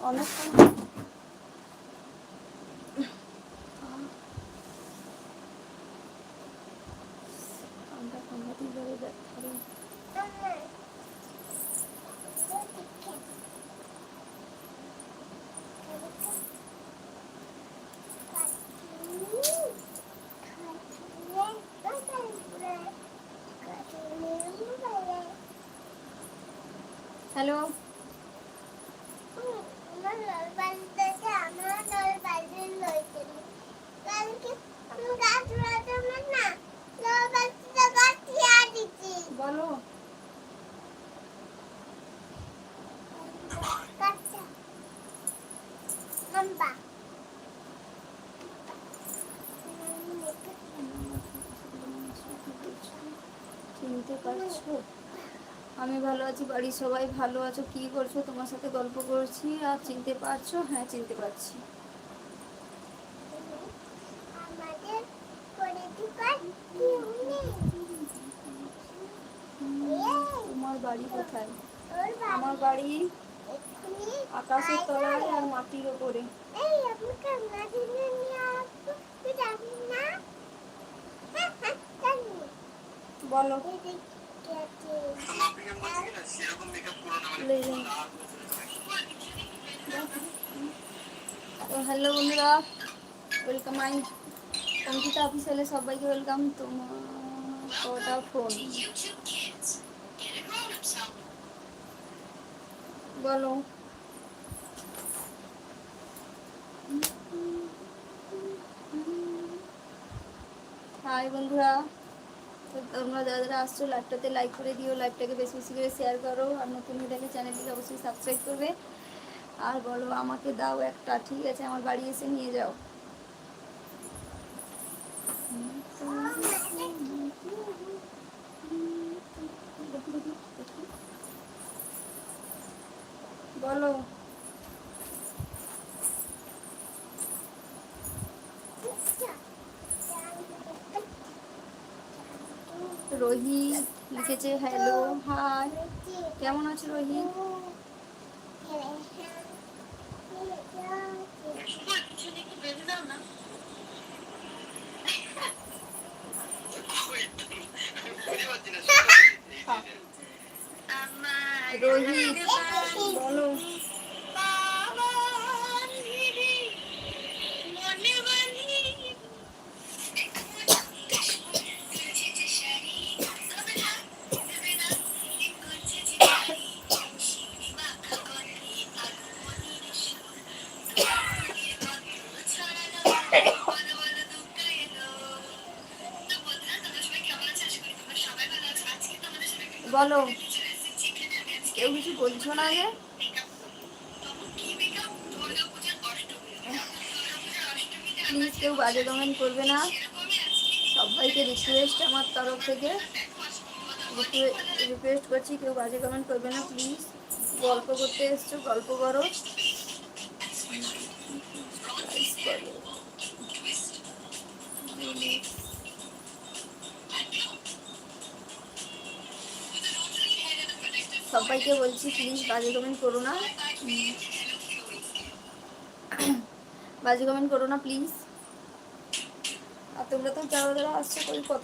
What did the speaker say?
অনেকক্ষণ হ্যালো বলো চিনতে পারছো? আমি ভালো আছি, বাড়ির সবাই ভালো আছো? কি করছো? তোমার সাথে গল্প করছি। আর চিনতে পারছো? হ্যাঁ চিনতে পারছি। তোমার বাড়ি কোথায়? আমার বাড়ি আকাশের তলায় আর মাটির ওপরে। বলো তো হ্যালো বন্ধুরা, ওয়েলকাম মাই অঙ্কিতা অফিসিয়ালে সবাইকে ওয়েলকাম। তোমার কটা ফোন বলো? হাই বন্ধুরা, তো তোমরা যারা যারা আসছো লাইভটাতে লাইক করে দিও, লাইভটাকে বেশি বেশি করে শেয়ার করো, আর নতুন হয়ে থাকলে চ্যানেলটিকে অবশ্যই সাবস্ক্রাইব করবে। আর বলো আমাকে দাও একটা, ঠিক আছে? আমার বাড়ি এসে নিয়ে যাও। বলো রোহিত লিখেছে হ্যালো হাই, কেমন আছো রোহিত? রোহিত বলো বলো কেউ কিছু বলছো না যে? প্লিজ কেউ বাজে কমেন্ট করবে না, সবাইকে রিকোয়েস্ট আমার তরফ থেকে রিকোয়েস্ট করছি, কেউ বাজে কমেন্ট করবে না প্লিজ। গল্প করতে এসছো, গল্প করো। সবাইকে বলছি প্লিজ বাজে কমেন্ট করো না, বাজে কমেন্ট করো না প্লিজ। আর তোমরা তো যারা যারা আসছো ওই কথা